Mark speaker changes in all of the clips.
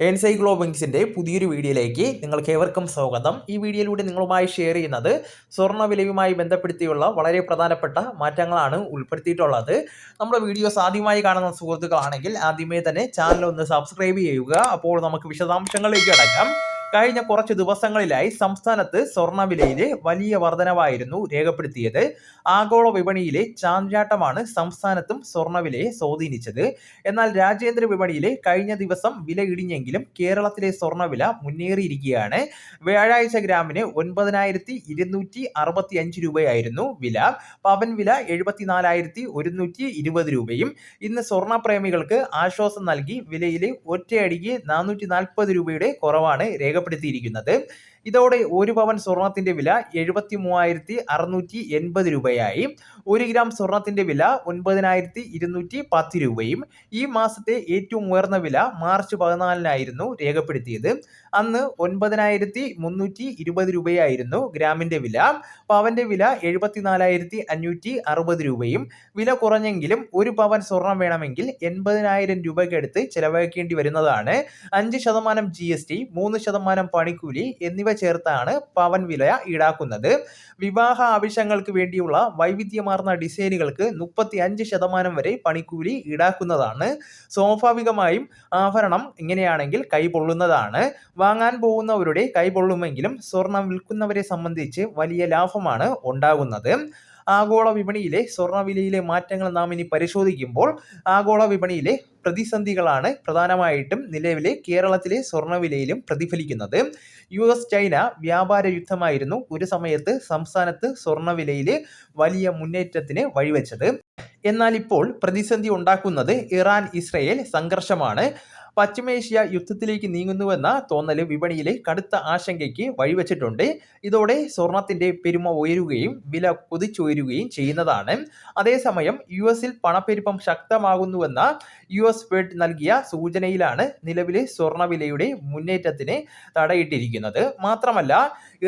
Speaker 1: എൻസൈക്ലോബിങ്സിൻ്റെ പുതിയൊരു വീഡിയോയിലേക്ക് നിങ്ങൾക്ക് ഏവർക്കും സ്വാഗതം. ഈ വീഡിയോയിലൂടെ നിങ്ങളുമായി ഷെയർ ചെയ്യുന്നത് സ്വർണ്ണവിലയുമായി ബന്ധപ്പെടുത്തിയുള്ള വളരെ പ്രധാനപ്പെട്ട മാറ്റങ്ങളാണ് ഉൾപ്പെടുത്തിയിട്ടുള്ളത്. നമ്മുടെ വീഡിയോസ് ആദ്യമായി കാണുന്ന സുഹൃത്തുക്കളാണെങ്കിൽ ആദ്യമേ തന്നെ ചാനൽ ഒന്ന് സബ്സ്ക്രൈബ് ചെയ്യുക. അപ്പോൾ നമുക്ക് വിശദാംശങ്ങളിലേക്ക് കടക്കാം. കഴിഞ്ഞ കുറച്ച് ദിവസങ്ങളിലായി സംസ്ഥാനത്ത് സ്വർണ്ണവിലയിൽ വലിയ വർധനവായിരുന്നു രേഖപ്പെടുത്തിയത്. ആഗോള വിപണിയിലെ ചാഞ്ചാട്ടമാണ് സംസ്ഥാനത്തും സ്വർണ്ണവിലയെ സ്വാധീനിച്ചത്. എന്നാൽ രാജ്യാന്തര വിപണിയിലെ കഴിഞ്ഞ ദിവസം വില ഇടിഞ്ഞെങ്കിലും കേരളത്തിലെ സ്വർണ്ണവില മുന്നേറിയിരിക്കുകയാണ്. വ്യാഴാഴ്ച ഗ്രാമിന് 9,265 രൂപയായിരുന്നു വില. പവൻ വില 74,120 രൂപയും. ഇന്ന് സ്വർണ്ണപ്രേമികൾക്ക് ആശ്വാസം നൽകി വിലയിൽ ഒറ്റയടിക്ക് 440 രൂപയുടെ കുറവാണ് രേഖപ്പെടുത്തിയിരിക്കുന്നത്. ഇതോടെ ഒരു പവൻ സ്വർണത്തിന്റെ വില 73,680 രൂപയായി. 1 ഗ്രാം സ്വർണത്തിന്റെ വില 9,210 രൂപയും. ഈ മാസത്തെ ഏറ്റവും ഉയർന്ന വില മാർച്ച് 14-നായിരുന്നു രേഖപ്പെടുത്തിയത്. അന്ന് 9,320 രൂപയായിരുന്നു ഗ്രാമിന്റെ വില. പവന്റെ വില 74,560 രൂപയും. വില കുറഞ്ഞെങ്കിലും ഒരു പവൻ സ്വർണം വേണമെങ്കിൽ 80,000 രൂപയ്ക്കടുത്ത് ചെലവഴിക്കേണ്ടി വരുന്നതാണ്. 5% GST, 3% പണിക്കൂലി എന്നിവ ചേർത്താണ് പവൻ വില ഈടാക്കുന്നത്. വിവാഹ ആവശ്യങ്ങൾക്ക് വേണ്ടിയുള്ള വൈവിധ്യമാർന്ന ഡിസൈനുകൾക്ക് 35% വരെ പണിക്കൂലി ഈടാക്കുന്നതാണ്. സ്വാഭാവികമായും ആഭരണം ഇങ്ങനെയാണെങ്കിൽ കൈപൊള്ളുന്നതാണ്. വാങ്ങാൻ പോകുന്നവരുടെ കൈപൊള്ളുമെങ്കിലും സ്വർണം വിൽക്കുന്നവരെ സംബന്ധിച്ച് വലിയ ലാഭമാണ് ഉണ്ടാകുന്നത്. ആഗോള വിപണിയിലെ സ്വർണ്ണവിലയിലെ മാറ്റങ്ങൾ നാം ഇനി പരിശോധിക്കുമ്പോൾ ആഗോള വിപണിയിലെ പ്രതിസന്ധികളാണ് പ്രധാനമായിട്ടും നിലവിലെ കേരളത്തിലെ സ്വർണ്ണവിലയിലും പ്രതിഫലിക്കുന്നത്. US ചൈന വ്യാപാര യുദ്ധമായിരുന്നു ഒരു സമയത്ത് സംസ്ഥാനത്ത് സ്വർണ്ണവിലയിൽ വലിയ മുന്നേറ്റത്തിന് വഴിവെച്ചത്. എന്നാൽ ഇപ്പോൾ പ്രതിസന്ധി ഉണ്ടാക്കുന്നത് ഇറാൻ ഇസ്രയേൽ സംഘർഷമാണ്. പശ്ചിമേഷ്യ യുദ്ധത്തിലേക്ക് നീങ്ങുന്നുവെന്ന തോന്നൽ വിപണിയിലെ കടുത്ത ആശങ്കയ്ക്ക് വഴിവെച്ചിട്ടുണ്ട്. ഇതോടെ സ്വർണത്തിന്റെ പെരുമ ഉയരുകയും വില കുതിച്ചുയരുകയും ചെയ്യുന്നതാണ്. അതേസമയം US പണപ്പെരുപ്പം ശക്തമാകുന്നുവെന്ന US ഫെഡ് നൽകിയ സൂചനയിലാണ് നിലവിലെ സ്വർണ്ണവിലയുടെ മുന്നേറ്റത്തിന് തടയിട്ടിരിക്കുന്നത്. മാത്രമല്ല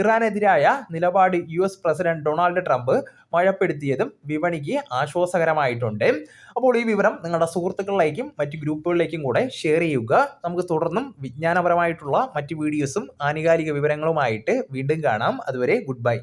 Speaker 1: ഇറാനെതിരായ നിലപാട് US പ്രസിഡന്റ് ഡൊണാൾഡ് ട്രംപ് മഴപ്പെടുത്തിയതും വിപണിക്ക് ആശ്വാസകരമായിട്ടുണ്ട്. അപ്പോൾ ഈ വിവരം നിങ്ങളുടെ സുഹൃത്തുക്കളിലേക്കും മറ്റ് ഗ്രൂപ്പുകളിലേക്കും കൂടെ ഷെയർ ചെയ്യുക. നമുക്ക് തുടർന്നും വിജ്ഞാനപരമായിട്ടുള്ള മറ്റ് വീഡിയോസും ആനുകാലിക വിവരങ്ങളുമായിട്ട് വീണ്ടും കാണാം. അതുവരെ ഗുഡ് ബൈ.